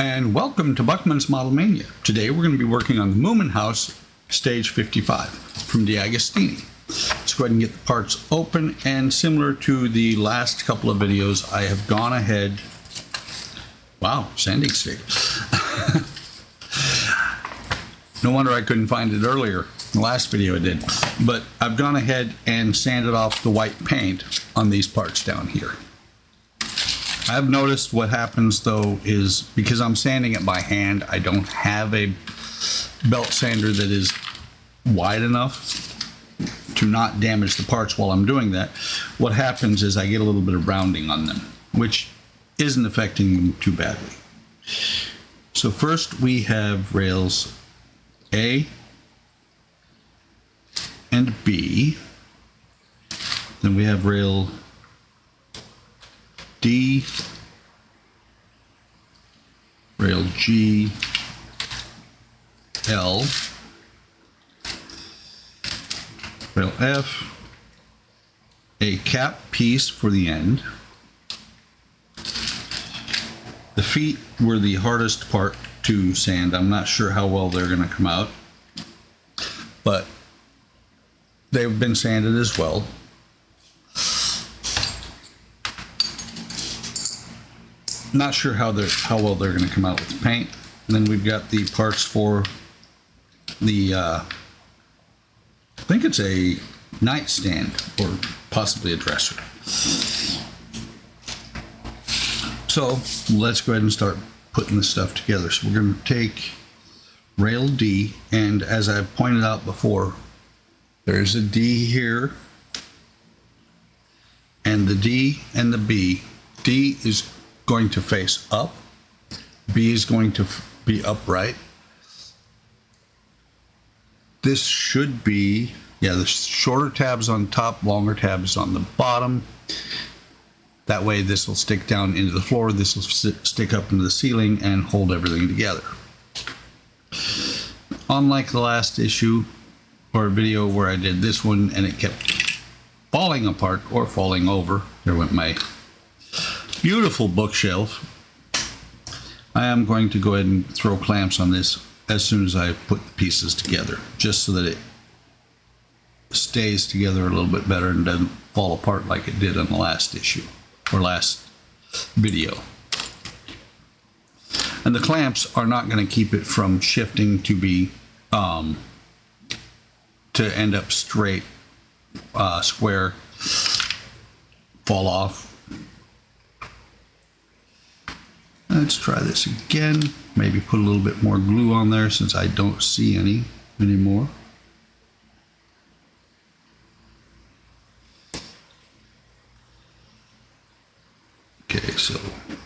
and welcome to Buckman's Model Mania. Today we're going to be working on the Moomin House, stage 55 from DeAgostini. Let's go ahead and get the parts open, and similar to the last couple of videos, I have gone ahead. Wow, sanding stick. No wonder I couldn't find it earlier. The last video I did. But I've gone ahead and sanded off the white paint on these parts down here. I've noticed what happens though is because I'm sanding it by hand, I don't have a belt sander that is wide enough to not damage the parts while I'm doing that. What happens is I get a little bit of rounding on them, which isn't affecting them too badly. So first we have rails A and B. Then we have rail D, rail G, L, rail F, a cap piece for the end. The feet were the hardest part to sand. I'm not sure how well they're going to come out, but they've been sanded as well. Not sure how well they're going to come out with the paint. And then we've got the parts for the I think it's a nightstand or possibly a dresser. So let's go ahead and start putting this stuff together. So we're going to take rail D, and as I pointed out before, there's a D here, and the D and the B. D is going to face up, B is going to be upright. This should be, the shorter tabs on top, longer tabs on the bottom. That way this will stick down into the floor, this will stick up into the ceiling and hold everything together. Unlike the last issue or video where I did this one and it kept falling apart or falling over, there went my beautiful bookshelf. I am going to go ahead and throw clamps on this as soon as I put the pieces together, just so that it stays together a little bit better and doesn't fall apart like it did on the last issue or last video. And the clamps are not going to keep it from shifting to be to end up straight, square, fall off. Let's try this again. Maybe put a little bit more glue on there since I don't see any anymore. Okay, so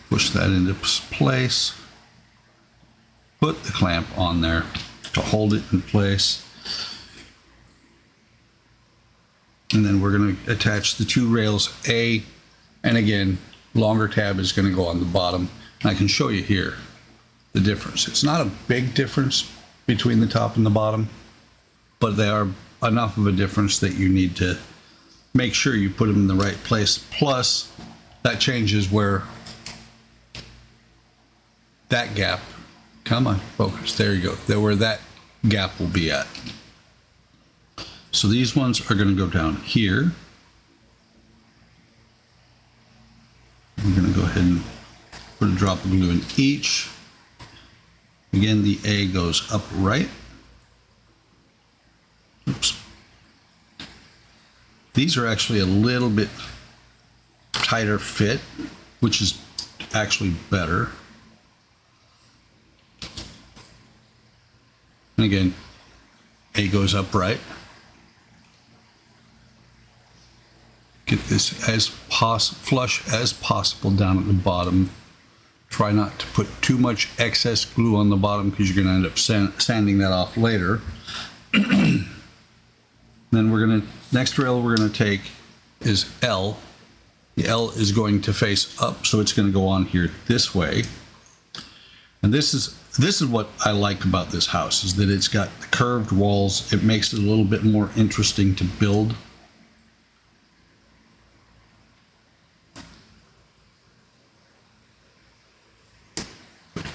push that into place. Put the clamp on there to hold it in place. And then we're going to attach the two rails A, and again, longer tab is going to go on the bottom. I can show you here the difference. It's not a big difference between the top and the bottom, but they are enough of a difference that you need to make sure you put them in the right place. Plus, that changes where that gap, come on, focus, there you go, where that gap will be at. So these ones are going to go down here. We're going to go ahead and put a drop of glue in each. Again, the A goes upright. Oops. These are actually a little bit tighter fit, which is actually better. And again, A goes upright. Get this as flush as possible down at the bottom. Try not to put too much excess glue on the bottom because you're going to end up sanding that off later. Then we're going to, next rail we're going to take is L. The L is going to face up, so it's going to go on here this way. And this is what I like about this house, is that it's got the curved walls. It makes it a little bit more interesting to build.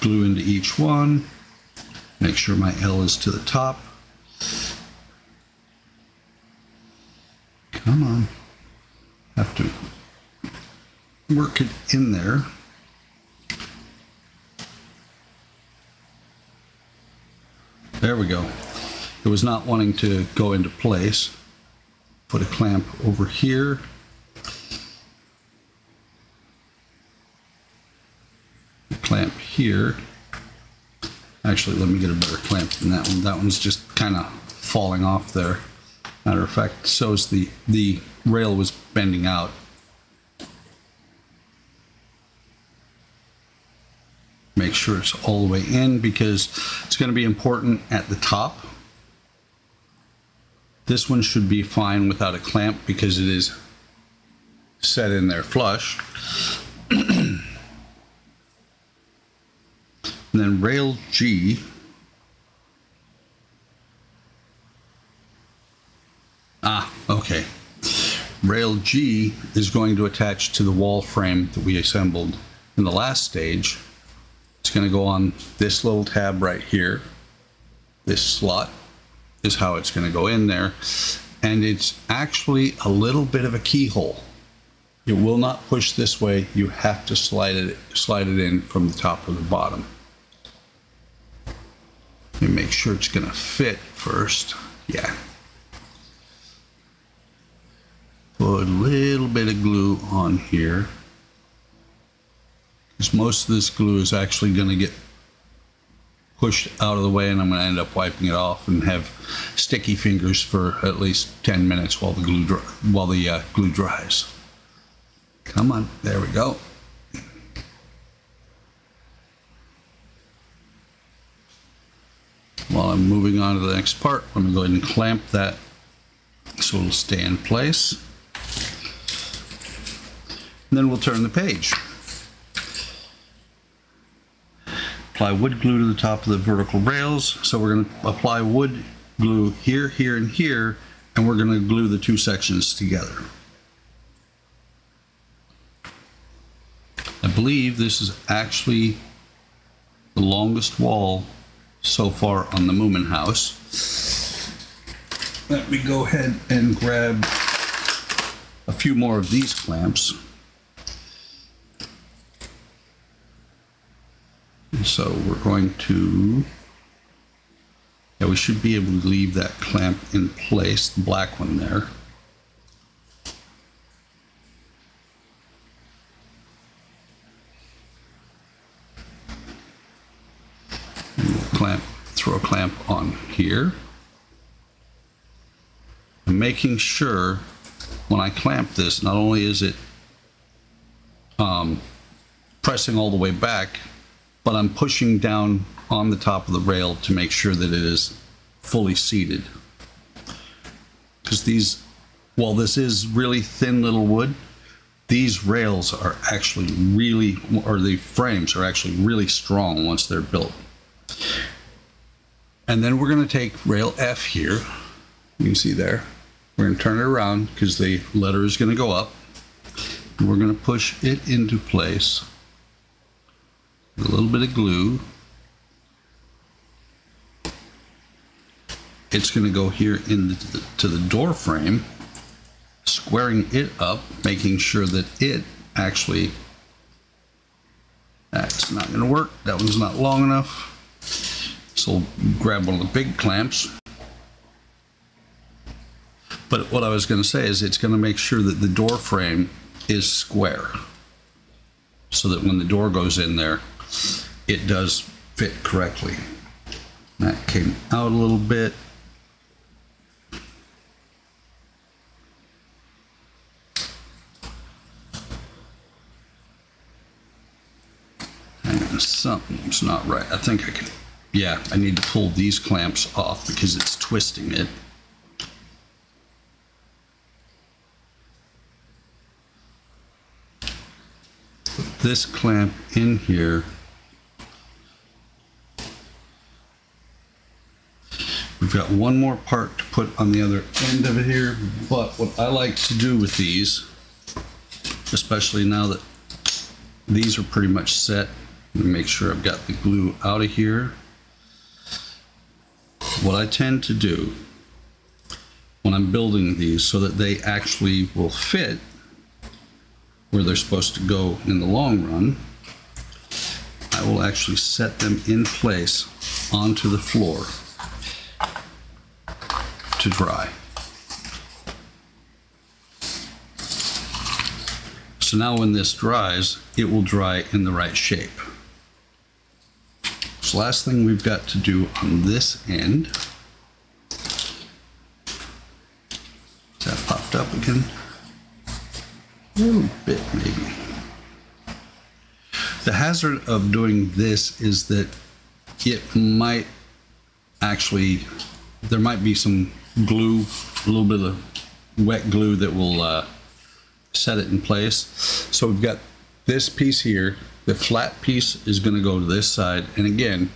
glue into each one. Make sure my L is to the top. Come on. Have to work it in there. There we go. It was not wanting to go into place. Put a clamp over here. A clamp here. Actually, let me get a better clamp than that one. That one's just kind of falling off there. Matter of fact, so is the rail was bending out. Make sure it's all the way in because it's going to be important at the top. This one should be fine without a clamp because it is set in there flush. And then rail G. Okay. Rail G is going to attach to the wall frame that we assembled in the last stage. It's going to go on this little tab right here. This slot is how it's going to go in there. And it's actually a little bit of a keyhole. It will not push this way. You have to slide it in from the top or the bottom. Let me make sure it's going to fit first. Yeah. Put a little bit of glue on here. Because most of this glue is actually going to get pushed out of the way, and I'm going to end up wiping it off and have sticky fingers for at least 10 minutes while the glue dries. Come on, there we go. While I'm moving on to the next part, let me go ahead and clamp that so it'll stay in place. And then we'll turn the page. Apply wood glue to the top of the vertical rails. So we're going to apply wood glue here, here, and here, and we're going to glue the two sections together. I believe this is actually the longest wall so far on the Moomin house. Let me go ahead and grab a few more of these clamps. So we're going to, yeah, we should be able to leave that clamp in place, the black one there. And we'll throw a clamp on here. I'm making sure when I clamp this, not only is it pressing all the way back, but I'm pushing down on the top of the rail to make sure that it is fully seated. Because these, while this is really thin little wood, these rails are actually really, or the frames are actually really strong once they're built. And then we're going to take rail F here. You can see there. We're going to turn it around because the letter is going to go up. And we're going to push it into place. A little bit of glue. It's going to go here to the door frame, squaring it up, making sure that it actually, that's not going to work. That one's not long enough. So we'll grab one of the big clamps. But what I was going to say is it's going to make sure that the door frame is square, so that when the door goes in there, it does fit correctly. That came out a little bit. And something's not right. I think I can, yeah, I need to pull these clamps off because it's twisting it. Put this clamp in here. We've got one more part to put on the other end of it here, but what I like to do with these, especially now that these are pretty much set, Let me make sure I've got the glue out of here. What I tend to do when I'm building these so that they actually will fit where they're supposed to go in the long run, I will actually set them in place onto the floor to dry. So now when this dries, it will dry in the right shape. So last thing we've got to do on this end, is that popped up again? A little bit maybe. The hazard of doing this is that it might actually, there might be some glue, a little bit of wet glue that will set it in place. So we've got this piece here. The flat piece is going to go to this side, and again,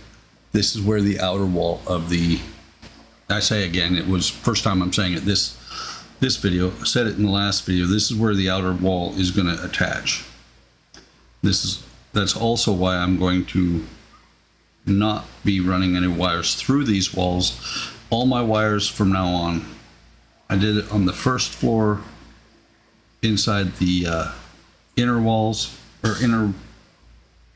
this is where the outer wall of the, I say again, it was first time I'm saying it this video. I said it in the last video. This is where the outer wall is going to attach. That's also why I'm going to not be running any wires through these walls. All my wires from now on, I did it on the first floor inside the inner walls, or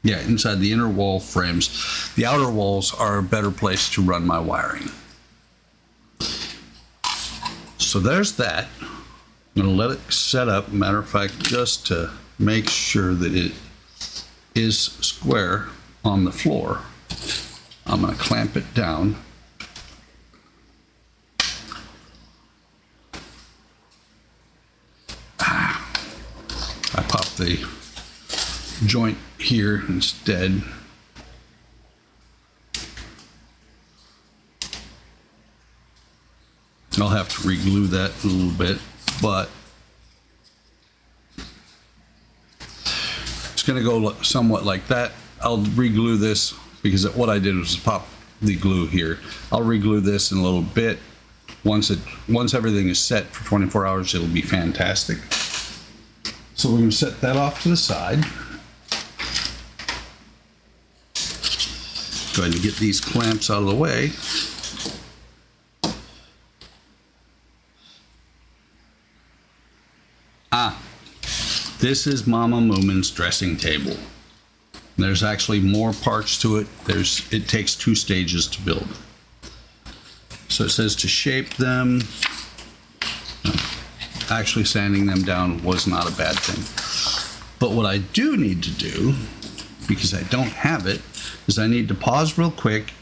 inside the inner wall frames. The outer walls are a better place to run my wiring. So there's that. I'm going to let it set up. Matter of fact, just to make sure that it is square on the floor, I'm going to clamp it down. I popped the joint here instead. I'll have to re-glue that a little bit, but it's going to go somewhat like that. I'll re-glue this because what I did was pop the glue here. I'll re-glue this in a little bit. Once everything is set for 24 hours, it'll be fantastic. So we're going to set that off to the side. Go ahead and get these clamps out of the way. This is Mama Moomin's dressing table. There's actually more parts to it. It takes 2 stages to build. So it says to shape them. Actually sanding them down was not a bad thing. But what I do need to do, because I don't have it, is I need to pause real quick.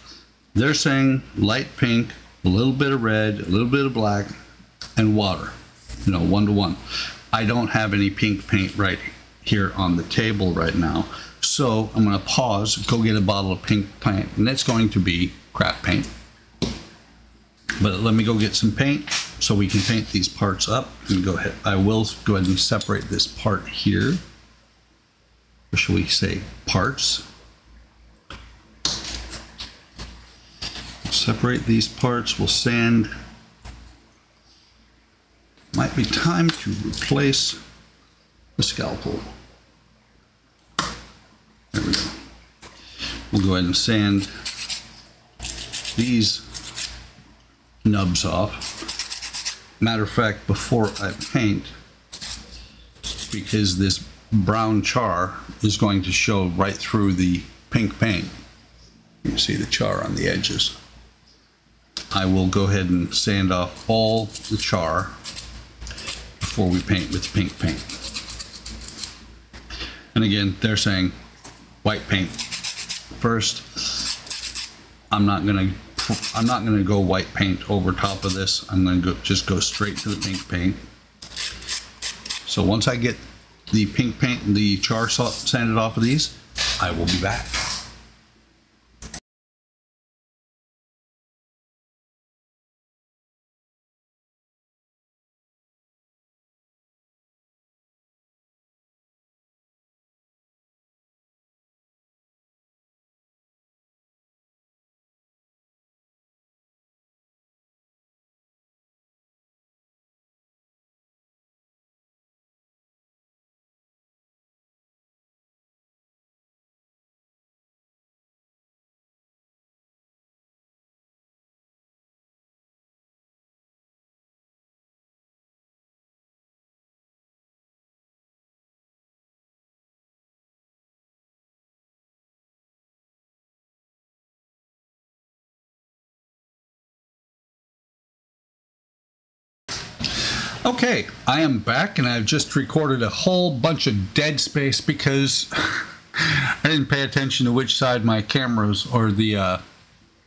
They're saying light pink, a little bit of red, a little bit of black, and water, 1 to 1. I don't have any pink paint right here on the table right now. So I'm going to pause, go get a bottle of pink paint, and that's going to be crap paint. But let me go get some paint so we can paint these parts up. And go ahead. I will go ahead and separate this part here. Or shall we say parts? Separate these parts. We'll sand. Might be time to replace the scalpel. There we go. We'll go ahead and sand these nubs off. Matter of fact, before I paint, because this brown char is going to show right through the pink paint. You can see the char on the edges. I will go ahead and sand off all the char before we paint with pink paint. And again, they're saying white paint first. I'm not gonna go white paint over top of this. I'm gonna just go straight to the pink paint. So once I get the pink paint and the char sanded off of these, I will be back. Okay, I am back and I've just recorded a whole bunch of dead space because I didn't pay attention to which side my cameras or the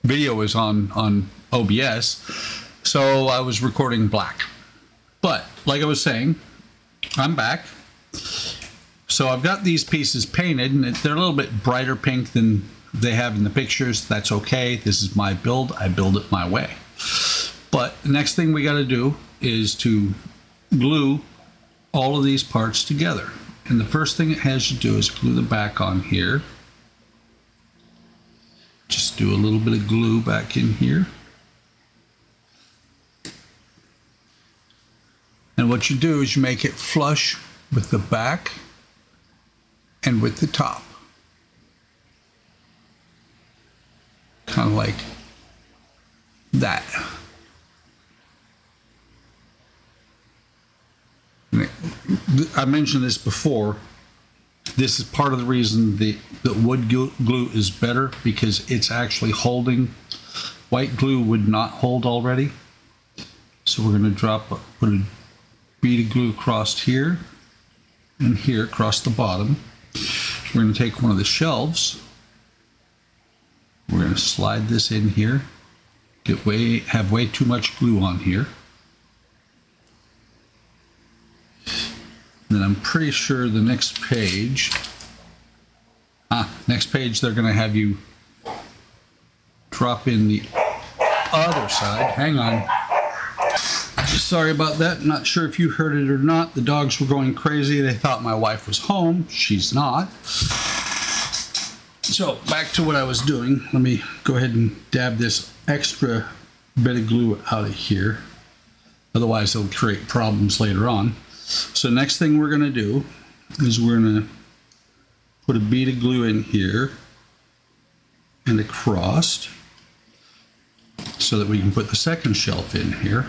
video is on OBS, so I was recording black. But like I was saying, I'm back. So I've got these pieces painted and they're a little bit brighter pink than they have in the pictures. That's okay. This is my build. I build it my way. But the next thing we got to do is to glue all of these parts together. And the first thing it has to do is glue the back on here. Just do a little bit of glue back in here. And what you do is you make it flush with the back and with the top. Kind of like that. I mentioned this before. This is part of the reason the wood glue is better, because it's actually holding. White glue would not hold already. So we're going to put a bead of glue across here and here across the bottom. We're going to take one of the shelves. We're going to slide this in here. Have way too much glue on here. And then I'm pretty sure the next page, they're going to have you drop in the other side. Hang on. Sorry about that. Not sure if you heard it or not. The dogs were going crazy. They thought my wife was home. She's not. So back to what I was doing. Let me go ahead and dab this extra bit of glue out of here. Otherwise it'll create problems later on. So next thing we're going to do is we're going to put a bead of glue in here and across so that we can put the second shelf in here.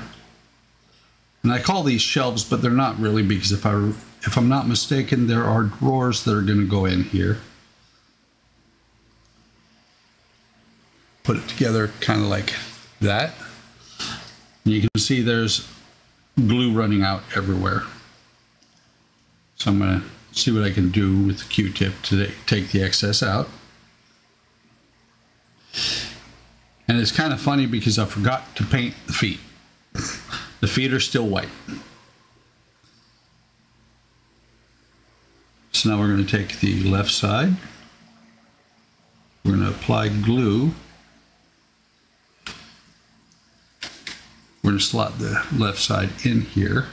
And I call these shelves, but they're not really, because if I'm not mistaken, there are drawers that are going to go in here. Put it together kind of like that. And you can see there's glue running out everywhere. So I'm going to see what I can do with the Q-tip to take the excess out. And it's kind of funny because I forgot to paint the feet. The feet are still white. So now we're going to take the left side. We're going to apply glue. We're going to slot the left side in here.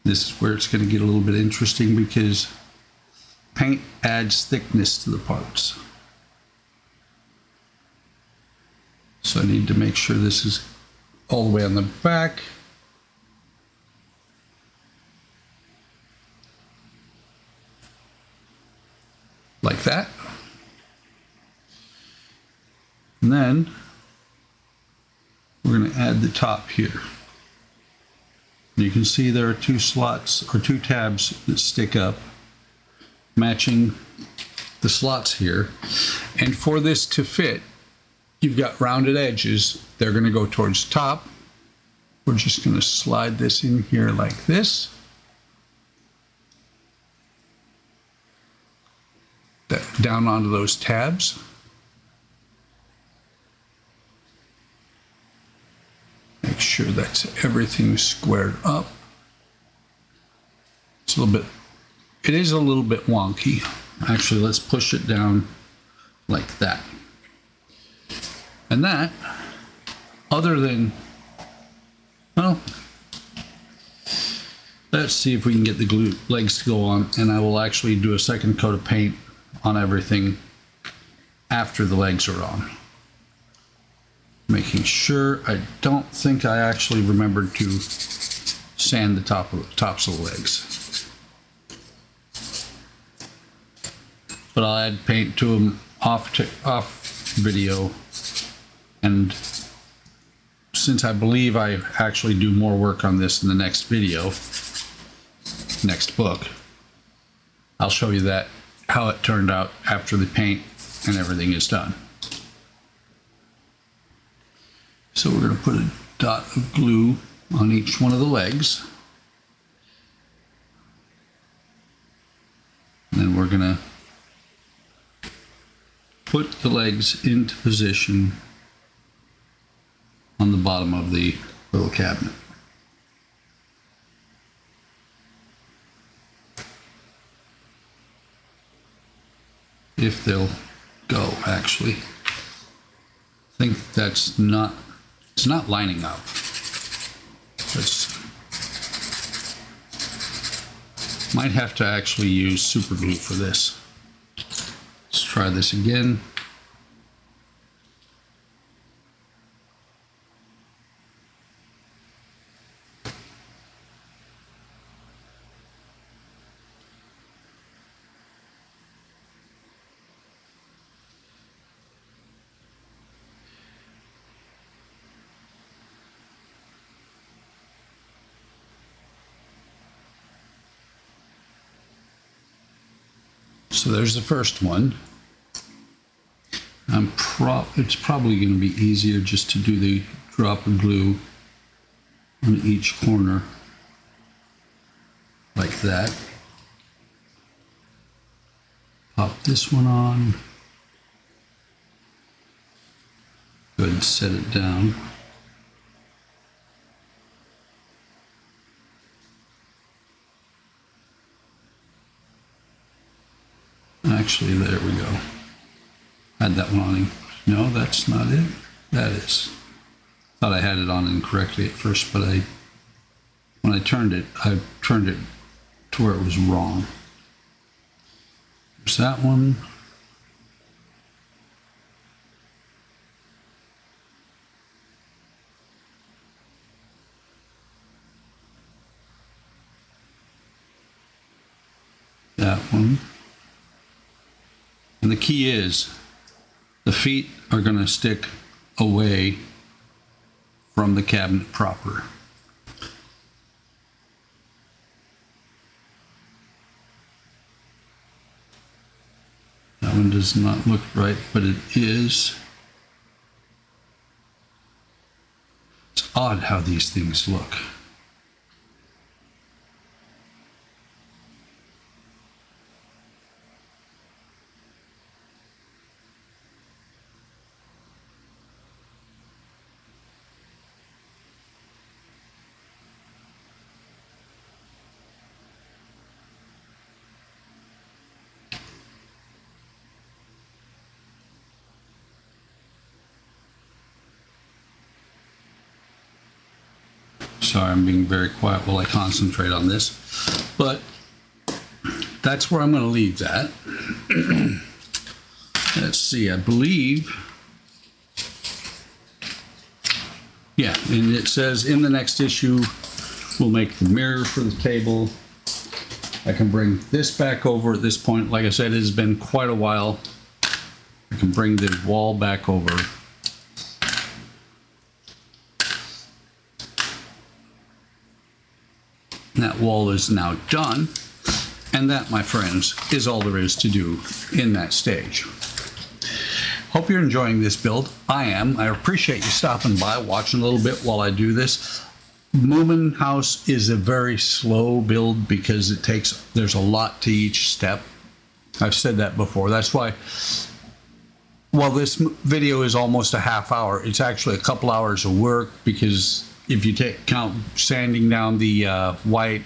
This is where it's going to get a little bit interesting because paint adds thickness to the parts. So I need to make sure this is all the way on the back. Like that. And then we're going to add the top here. You can see there are two slots or two tabs that stick up, matching the slots here. And for this to fit, you've got rounded edges. They're going to go towards the top. We're just going to slide this in here like this. Down onto those tabs. Make sure that's everything squared up. It's a little bit, it is a little bit wonky. Actually, let's push it down like that. And that, other than, well, let's see if we can get the glue legs to go on, and I will actually do a second coat of paint on everything after the legs are on. Making sure, I don't think I actually remembered to sand the tops of the legs. But I'll add paint to them off video. And since I believe I actually do more work on this in the next video, next book, I'll show you that, how it turned out after the paint and everything is done. So we're going to put a dot of glue on each one of the legs. And then we're going to put the legs into position on the bottom of the little cabinet. If they'll go, actually. I think that's not, it's not lining up. Might have to actually use super glue for this. Let's try this again. So there's the first one. It's probably going to be easier just to do the drop of glue on each corner like that. Pop this one on. Go ahead and set it down. Actually, there we go. Had that one on. No, that's not it. That is. Thought I had it on incorrectly at first, but when I turned it to where it was wrong. There's that one. That one. And the key is the feet are going to stick away from the cabinet proper. That one does not look right, but it is. It's odd how these things look. Sorry, I'm being very quiet while I concentrate on this, but that's where I'm going to leave that. Let's see, I believe, yeah, and it says in the next issue, we'll make the mirror for the table. I can bring this back over at this point. Like I said, it has been quite a while. I can bring the wall back over. That wall is now done, and that, my friends, is all there is to do in that stage. Hope you're enjoying this build. I am. I appreciate you stopping by, watching a little bit while I do this. Moomin House is a very slow build because there's a lot to each step. I've said that before. That's why, while this video is almost a half hour, it's actually a couple hours of work, because if you count sanding down the white,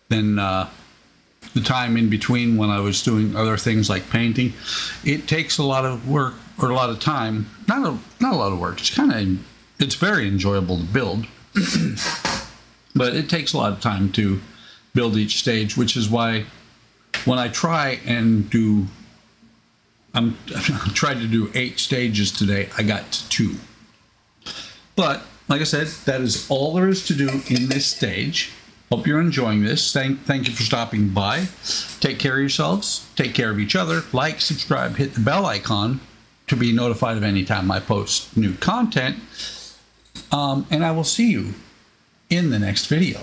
then the time in between when I was doing other things like painting, it takes a lot of work, or a lot of time. Not a lot of work. It's very enjoyable to build, but it takes a lot of time to build each stage, which is why when I try and do, I tried to do 8 stages today, I got to 2. But like I said, that is all there is to do in this stage. Hope you're enjoying this. Thank you for stopping by. Take care of yourselves. Take care of each other. Like, subscribe, hit the bell icon to be notified of any time I post new content. And I will see you in the next video.